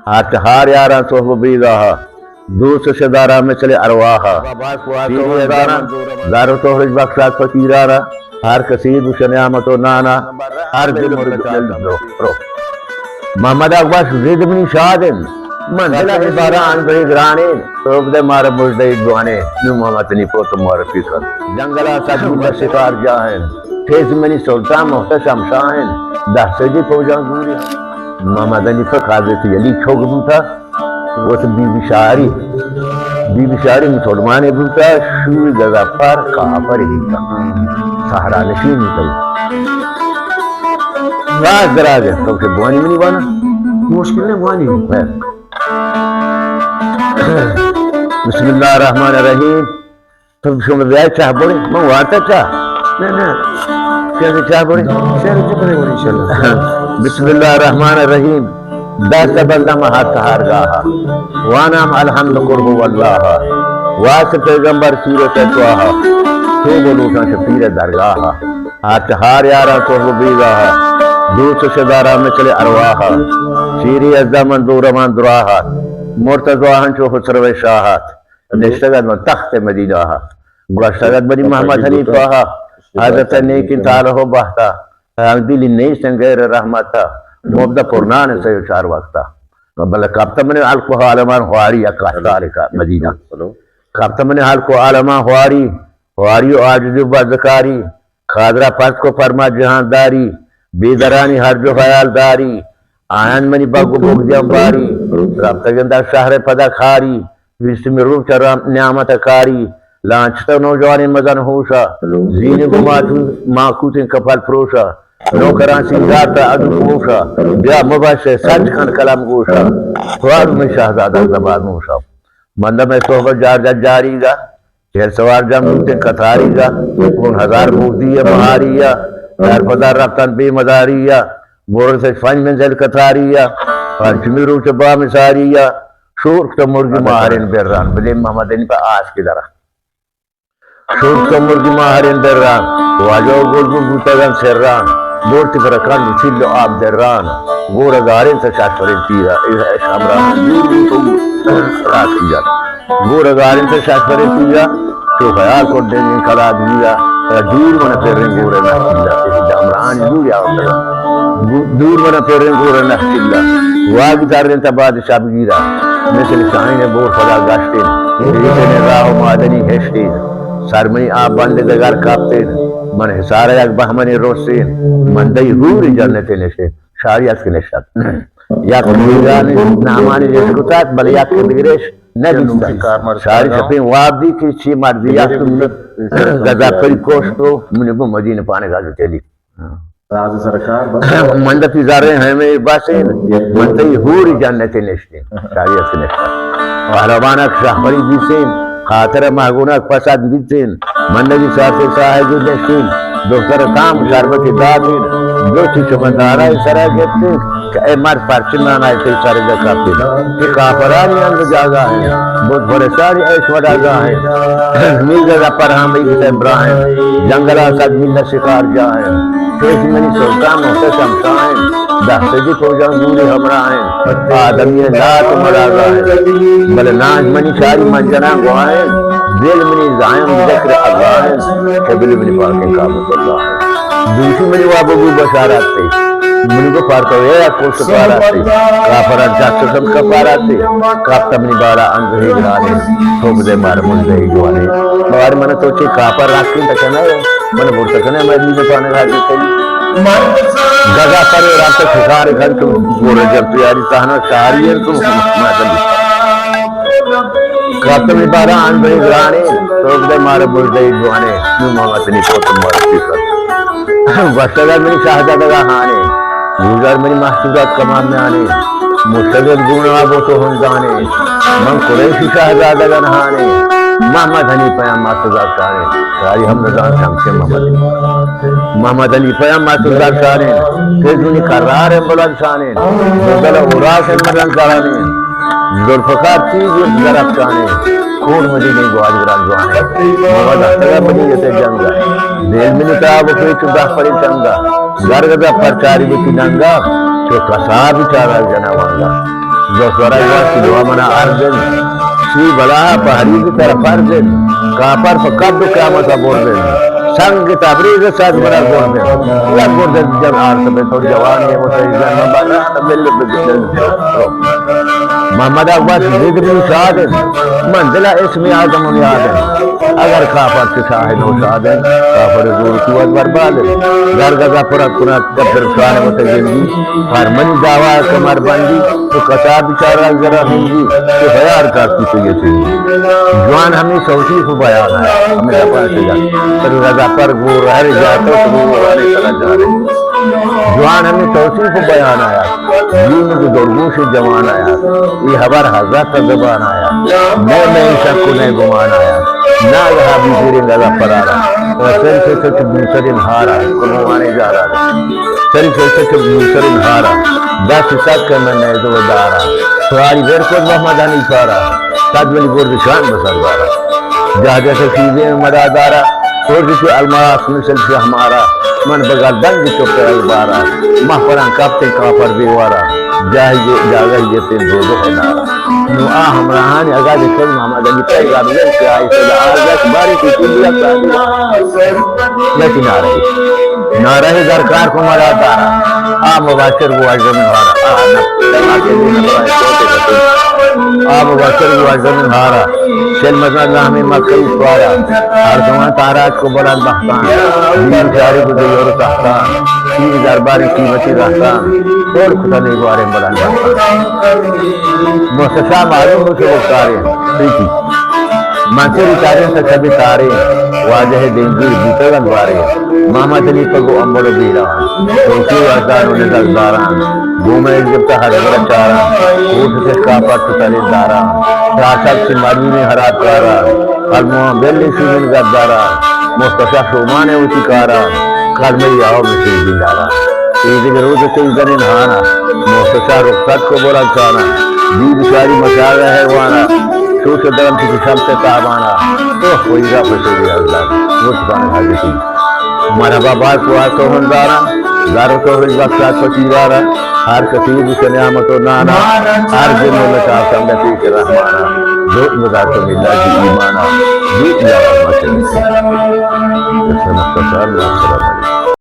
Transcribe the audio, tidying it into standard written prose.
हार यारा सोहब बीगा दूस से दारा में चले अरवाहा दारो तो बख्शात फकीरारा हर कसीद शनियामत नाना हर दिल मोहम्मद अकबर जिदमनी शादिन मंजिला इबारा अन बही ग्राने सोब दे मार मुजदे दुआने नु मोहम्मद नी पोत मोर फिकर जंगला सजमुल शिकार जाहन फेज मनी सुल्तान मुहतशम शाहन दहसजी फौजा गुरी मोहम्मद नी फकाजे यली छोग बुता वो तो बीबी शारी मुसलमान बुता शूर गजा पर कहा पर ही का सहारा नशीन निकल राज दराज है तो से बुआनी में नहीं बना मुश्किल है बुआनी है बिस्मिल्लाहिर्रहमानिर्रहीम तुम शुम ब्याह चाह बोले मैं वाता चाह ना कैसे चाह बोले इंशाल्लाह बिस्मिल्लाहिर्रहमानिर्रहीम दस बंदा महात हारगाहा वानाम अलहम्दु कुर्बु वल्लाह वास पैगंबर सीरत स्वाहा तो बोलूशा शफीर दरगाहा हाथ हार यारा तो बीगाहा दूस से दारा में चले अरवाहा शीरी अज़्ज़ामन दूरमान दुराहा मुर्तज़वाहन चो खुसरव शाहात निश्तगत में तख्त मदीनाहा गुलश्तगत बनी मोहम्मद हनीफाहा हज़रत नेकी तारहो बहता दिल नहीं संगैर रहमता मुब्दा पुरनान से चार वक्ता बल काप्तमने हाल को आलमान हुआरी या कहतार का मदीना काप्तमने हाल को आलमा हुआरी आजिज़ बज़कारी खादरा पस को फरमा जहांदारी बेदरानी हर जो ख्यालदारी आयन मनी बगु बुगजंबारी रफ्तगंदा शहर पदा खारी विस्म रूप चराम न्यामत कारी लांछता नौजवान मदन होशा जीन गुमातु माकूत कफल फ्रोशा नौकरां सिंगार अदूशा ब्या मुबाशे सच खन कलम गोशा ख्वाब में शहजादा जबान मूशा मंद में सोहबत जार जारीगा खेल सवार जमूते कथारीगा उन हजार मूर्तिया महारिया यार पदा रफ्तान बेमदारिया मोर से फंज मंजिल कथारिया पंचमी रूप से बा मिसारिया शोर तो मुर्गी महारिन बेरान बले मोहम्मद इन पर आस की तरह शोर तो मुर्गी महारिन बेरान वाजो गुलगुल गुतगन serran borti farakan cillo abderran gora garin ta shashfarin tira shamran rakiya gora garin ta shashfarin tira to khayal ko den kala diya dur mana ferren gora nakilla jamran dur ya dur mana ferren gora nakilla wag garin ta bad shabgira misal shahine bor fada gashtin ne rao madani heshtin sarmani ab bande dagar kapten मन Hisar Bahmani rosin मंदई हूरी जन्नत नशे शारियत के नशत या कुरान नामानी जैसे कुतात बल या कबीरेश नदिस्ता शारी शफी वादी की ची मर्दिया गजा पर कोष्टो मुनिबो मदीने पाने का चली राज सरकार मंद फिजारे हैं में बासिन मंदई हूरी जन्नत नशे शारियत के नशत वारवाना शाहरी बिसिन खातर महगुना पसाद बितिन मंदगी साथे साहिब नशीन दोस्तर काम शरबत दादिन जो चीज मंदारा सरा कहते ए मर परचना ना ऐसे सारे जगह पे ये काफरानी अंग जागा है बहुत बड़े सारे ऐश्वर्या जा है मिल जगह पर हम इब्राहिम जंगला सद मिल शिकार जा है फेस मनी सुल्तान होते शमशान दहसजी फौजा दूरी हमरा है आदमी लात मरागा है बल नाज मनी शारी मंजना गुआए दिल मनी जायम जिक्र अल्लाह है कबिल मनी पाके काम अल्लाह है दूसरी मनी वाबू बशारत थे मनी को पार तो या कोस पारा थे काफरा जात सब का पारा थे काफ्ता मनी बारा अंग ही गाने ठोक दे मार मुंडे ही गाने बार मन तो चे कापर राखी तकना मन बोल तकना मैं भी पाने गाती थी गजा पर रात शिकार घर तुम गोरे जब तैयारी सहना शारी है तुम मतलब काफ्ता मनी बारा अंग ही गाने ठोक दे मार मुंडे ही गाने नु मोहम्मद नी पोत मोर फिकर वस्तगर मनी शहजादा हाने गुजर मेरी महसूदात कमाम में आने मुस्तगिल गुणा वो तो हम जाने मन कुरैशी शहजादा गनहाने मोहम्मद हनी पयाम महसूदात काने सारी हम नजान शमशे मोहम्मद हनी पयाम महसूदात काने फिर दुनी करार है बुलंद शाने मुदला उरास है मदन कराने जुल्फकार चीज तरफ काने कौन मदीने गुआज ग्रान जुआने मोहम्मद अख्तर मदीने से जंगा दिल में निकाब कोई चुदा पड़ी चंगा गर्गदा परचारी भी नंगा जो कसा भी चारा जना वांगा दोस्तरा की दुआ मना अर्जन सी बला पहाड़ी की तरफ अर्जन कापर फकद क़यामत बोल दे संग तबरीज साथ बड़ा बोल दे या बोल दे जब आर सब थोड़ी जवान है वो सही जन्म बना तमिल मोहम्मद अब्बास जिद्री साद मंजिला इसमें आदम याद अगर कापर से शाहिद हो साद कापर दूर की वत बर्बाद दरगजा पूरा पूरा कब्र शान होते जिंदगी हर मन दावा कमर बंदी तो कसा बेचारा जरा हिंदी तो बयार का की ये थी जवान हमें सौसी को बयान है हमें अपन से जा पर रजा पर वो रह जाता तो वो वाले चला जा रहे जवान हमें तौसीफ को बयान आया दीन के दौड़ों से जवान आया ये खबर हजरत का जबान आया मैं शक को नहीं गुमान आया ना यहाँ भी तेरे गला पर आ रहा और सर से सच दूसरे हारा कुमाने जा रहा सर से सच दूसरे हारा 10 सात करना नहीं तो दारा सवारी वेर को मोहम्मद नहीं पारा साथ में गोर शान बसर वाला जहाँ जैसे चीजें मदादारा और जिसे अलमास मिसल से हमारा मन बगल दंग चुप बारा माह पर कापते कापर दीवारा जागा ये तीन दो है नारा नु आ हमराहान अगा देखो मोहम्मद अली पे गाबियन के आई सदा आजात बारी की कुलिया का लेकिन ना रहे दरकार को मरा तारा आ मुबाशर वो आजम हारा आ मुबाशर वो आजम हारा चल मजा हमें मकई स्वारा हर जवान ताराज को बड़ा बख्तान दीन चारे को देवर तख्तान तीन दरबारी कीमती रहतान तोड़ खुदा नहीं बारे बड़ा मुस्तशा मालूम से वो तारे प्रीति मंसूरी तारे से कभी तारे वाजह देंगी बीतगन बारे मोहम्मद अली को अंबड़ बीरा तो की आसान उन्हें दलदारा घूमे जब तक हर बड़ा चारा ऊट से कापा तुतले दारा राशक से मरवी ने हरात कारा अलमो बेली सीमिन गद्दारा मुस्तशा शुमाने उचिकारा कल में आओ मिसी जिंदारा ईद के रोज से इधर नहाना मुस्तशा रुखसत को बोला चाना दीद शारी मचा रहा है वाना सोच दरम की शम से ताबाना तो होइगा फसेगी अल्लाह वो सुभान हाजिर हमारा बाबा को आ तो हंदारा दारो तो इस वक्त साथ पचीवारा हर कसीब से नियामत और नाना हर दिन में का समझती के रहमाना दो बता तो मिला जी ईमाना जी या रहमत से